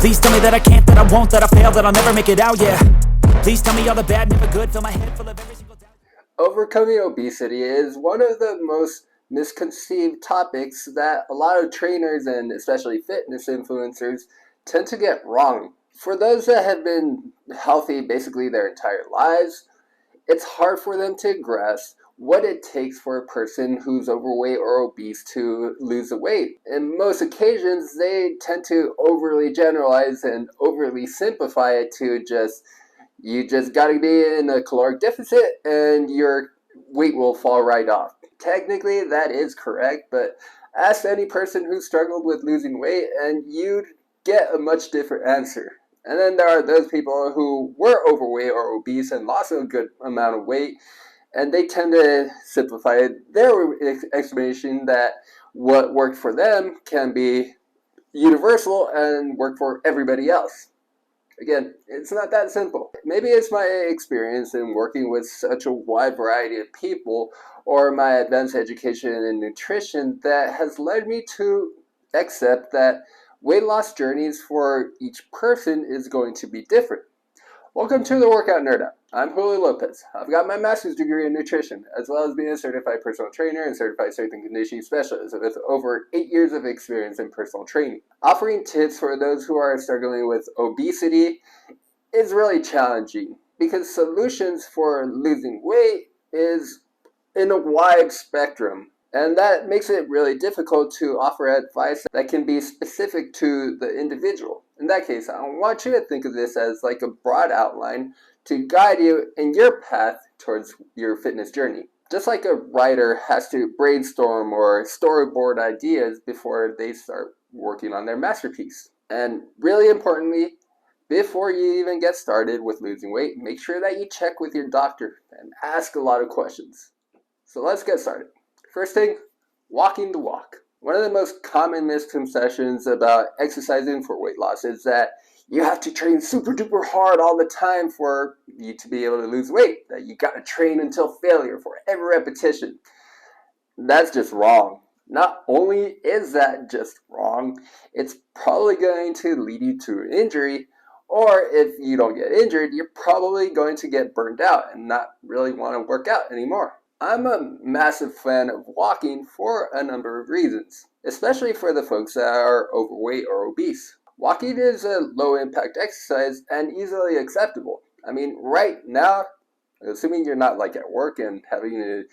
Please tell me that I can't, that I won't, that I fail, that I'll never make it out, yeah. Please tell me all the bad, never good, fill my head full of every single doubt. Overcoming obesity is one of the most misconceived topics that a lot of trainers and especially fitness influencers tend to get wrong. For those that have been healthy basically their entire lives, it's hard for them to grasp what it takes for a person who's overweight or obese to lose the weight. In most occasions, they tend to overly generalize and overly simplify it to you just gotta be in a caloric deficit and your weight will fall right off. Technically, that is correct, but ask any person who struggled with losing weight and you'd get a much different answer. And then there are those people who were overweight or obese and lost a good amount of weight, and they tend to simplify their explanation that what worked for them can be universal and work for everybody else. Again, it's not that simple. Maybe it's my experience in working with such a wide variety of people or my advanced education in nutrition that has led me to accept that weight loss journeys for each person is going to be different. Welcome to the Workout Nerd Out. I'm Julio Lopez. I've got my master's degree in nutrition, as well as being a certified personal trainer and certified strength and conditioning specialist with over 8 years of experience in personal training. Offering tips for those who are struggling with obesity is really challenging because solutions for losing weight is in a wide spectrum. And that makes it really difficult to offer advice that can be specific to the individual. In that case, I want you to think of this as like a broad outline to guide you in your path towards your fitness journey. Just like a writer has to brainstorm or storyboard ideas before they start working on their masterpiece. And really importantly, before you even get started with losing weight, make sure that you check with your doctor and ask a lot of questions. So let's get started. First thing, walking the walk. One of the most common misconceptions about exercising for weight loss is that you have to train super duper hard all the time for you to be able to lose weight, that you gotta train until failure for every repetition. That's just wrong. Not only is that just wrong, it's probably going to lead you to an injury, or if you don't get injured, you're probably going to get burned out and not really want to work out anymore. I'm a massive fan of walking for a number of reasons, especially for the folks that are overweight or obese. Walking is a low impact exercise and easily acceptable. I mean, right now, assuming you're not like at work and having to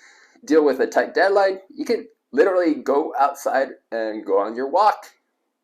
deal with a tight deadline, you can literally go outside and go on your walk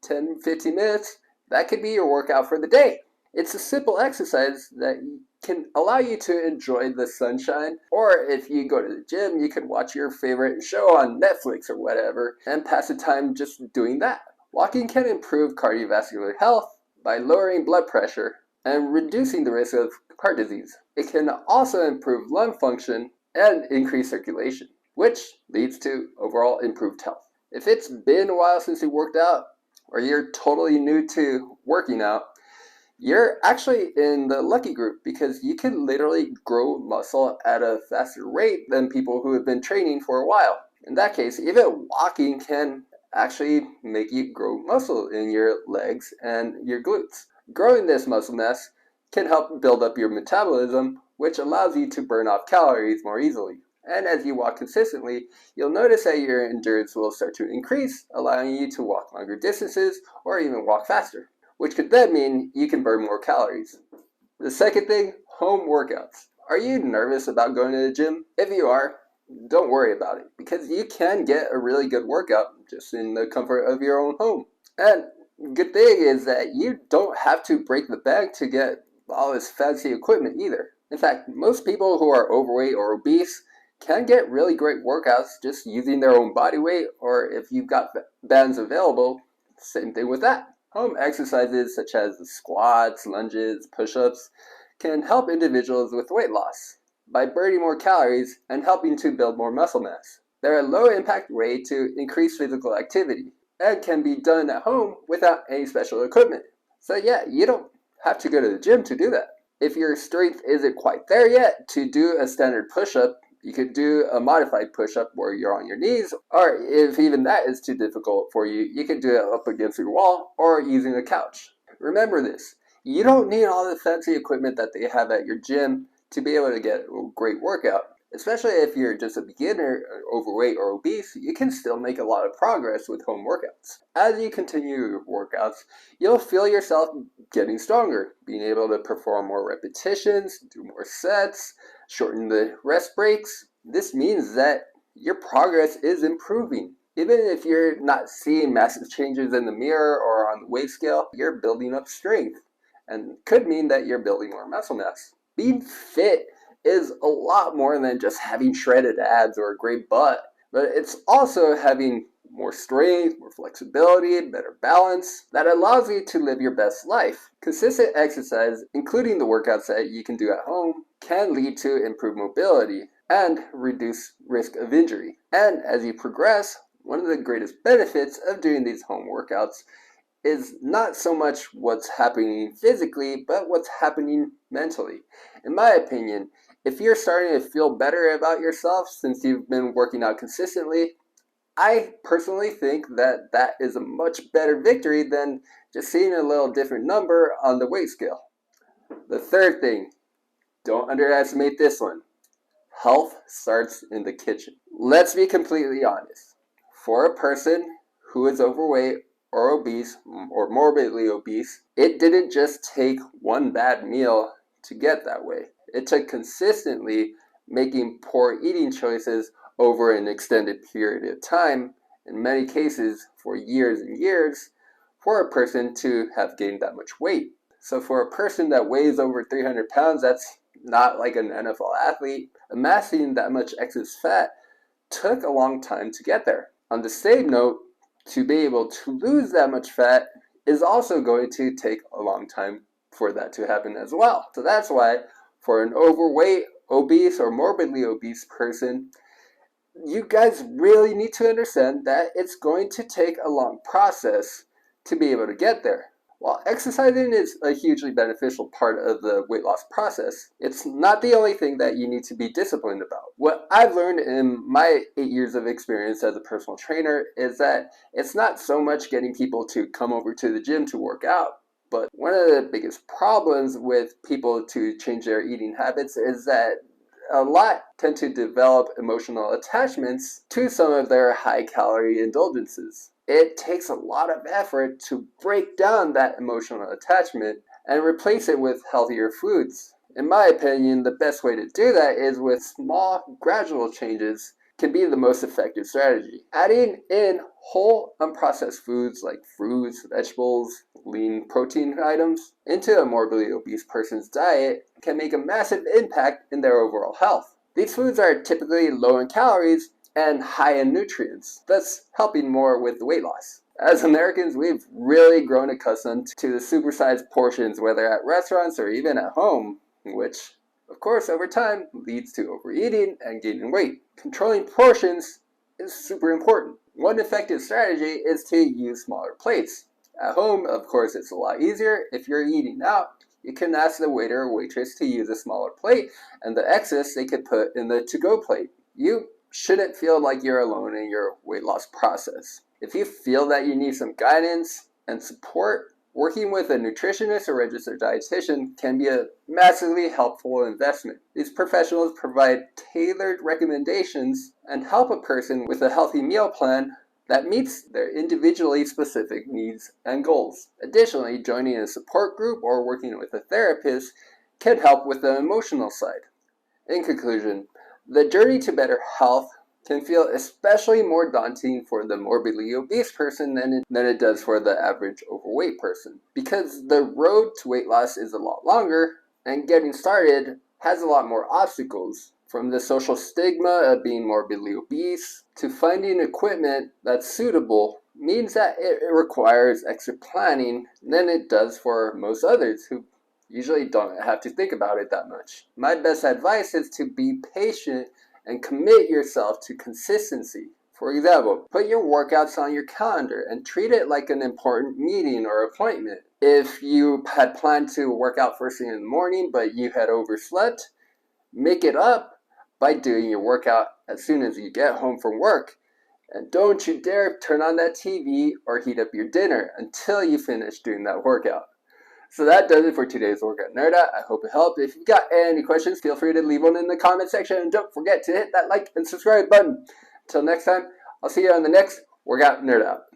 10-15 minutes. That could be your workout for the day. It's a simple exercise that can allow you to enjoy the sunshine, or if you go to the gym, you can watch your favorite show on Netflix or whatever and pass the time just doing that. Walking can improve cardiovascular health by lowering blood pressure and reducing the risk of heart disease. It can also improve lung function and increase circulation, which leads to overall improved health. If it's been a while since you worked out, or you're totally new to working out, you're actually in the lucky group because you can literally grow muscle at a faster rate than people who have been training for a while. In that case, even walking can actually make you grow muscle in your legs and your glutes. Growing this muscle mass can help build up your metabolism, which allows you to burn off calories more easily. And as you walk consistently, you'll notice that your endurance will start to increase, allowing you to walk longer distances or even walk faster, which could then mean you can burn more calories. The second thing, home workouts. Are you nervous about going to the gym? If you are, don't worry about it because you can get a really good workout just in the comfort of your own home. And good thing is that you don't have to break the bank to get all this fancy equipment either. In fact, most people who are overweight or obese can get really great workouts just using their own body weight, or if you've got bands available, same thing with that. Home exercises such as squats, lunges, push-ups can help individuals with weight loss by burning more calories and helping to build more muscle mass. They're a low-impact way to increase physical activity and can be done at home without any special equipment. So yeah, you don't have to go to the gym to do that. If your strength isn't quite there yet to do a standard push-up, you could do a modified push-up where you're on your knees, or if even that is too difficult for you, you can do it up against your wall or using a couch. Remember this, you don't need all the fancy equipment that they have at your gym to be able to get a great workout. Especially if you're just a beginner, overweight, or obese, you can still make a lot of progress with home workouts. As you continue your workouts, you'll feel yourself getting stronger, being able to perform more repetitions, do more sets, shorten the rest breaks. This means that your progress is improving. Even if you're not seeing massive changes in the mirror or on the weight scale, you're building up strength, and could mean that you're building more muscle mass. Being fit is a lot more than just having shredded abs or a great butt, but it's also having more strength, more flexibility, better balance that allows you to live your best life. Consistent exercise, including the workouts that you can do at home, can lead to improved mobility and reduce risk of injury. And as you progress, one of the greatest benefits of doing these home workouts is not so much what's happening physically, but what's happening mentally. In my opinion, if you're starting to feel better about yourself since you've been working out consistently, I personally think that that is a much better victory than just seeing a little different number on the weight scale. The third thing, don't underestimate this one. Health starts in the kitchen. Let's be completely honest. For a person who is overweight or obese or morbidly obese, it didn't just take one bad meal to get that way. It took consistently making poor eating choices over an extended period of time, in many cases for years and years, for a person to have gained that much weight. So for a person that weighs over 300 pounds, that's not like an NFL athlete. Amassing that much excess fat took a long time to get there. On the same note, to be able to lose that much fat is also going to take a long time for that to happen as well. So that's why for an overweight, obese, or morbidly obese person, you guys really need to understand that it's going to take a long process to be able to get there. While exercising is a hugely beneficial part of the weight loss process, it's not the only thing that you need to be disciplined about. What I've learned in my 8 years of experience as a personal trainer is that it's not so much getting people to come over to the gym to work out, but one of the biggest problems with people to change their eating habits is that a lot tend to develop emotional attachments to some of their high-calorie indulgences. It takes a lot of effort to break down that emotional attachment and replace it with healthier foods. In my opinion, the best way to do that is with small, gradual changes can be the most effective strategy. Adding in whole, unprocessed foods like fruits, vegetables, lean protein items into a morbidly obese person's diet can make a massive impact in their overall health. These foods are typically low in calories and high in nutrients, thus helping more with the weight loss. As Americans, we've really grown accustomed to the supersized portions, whether at restaurants or even at home, which, of course, over time leads to overeating and gaining weight. Controlling portions is super important. One effective strategy is to use smaller plates. At home, of course, it's a lot easier. If you're eating out, you can ask the waiter or waitress to use a smaller plate, and the excess they could put in the to-go plate. You shouldn't feel like you're alone in your weight loss process. If you feel that you need some guidance and support, working with a nutritionist or registered dietitian can be a massively helpful investment. These professionals provide tailored recommendations and help a person with a healthy meal plan that meets their individually specific needs and goals. Additionally, joining a support group or working with a therapist can help with the emotional side. In conclusion, the journey to better health can feel especially more daunting for the morbidly obese person than it does for the average overweight person, because the road to weight loss is a lot longer and getting started has a lot more obstacles. From the social stigma of being morbidly obese to finding equipment that's suitable means that it requires extra planning than it does for most others who usually don't have to think about it that much. My best advice is to be patient and commit yourself to consistency. For example, put your workouts on your calendar and treat it like an important meeting or appointment. If you had planned to work out first thing in the morning but you had overslept, make it up by doing your workout as soon as you get home from work. And don't you dare turn on that TV or heat up your dinner until you finish doing that workout. So that does it for today's Workout Nerd Out. I hope it helped. If you've got any questions, feel free to leave one in the comment section. And don't forget to hit that like and subscribe button. Until next time, I'll see you on the next Workout Nerd Out.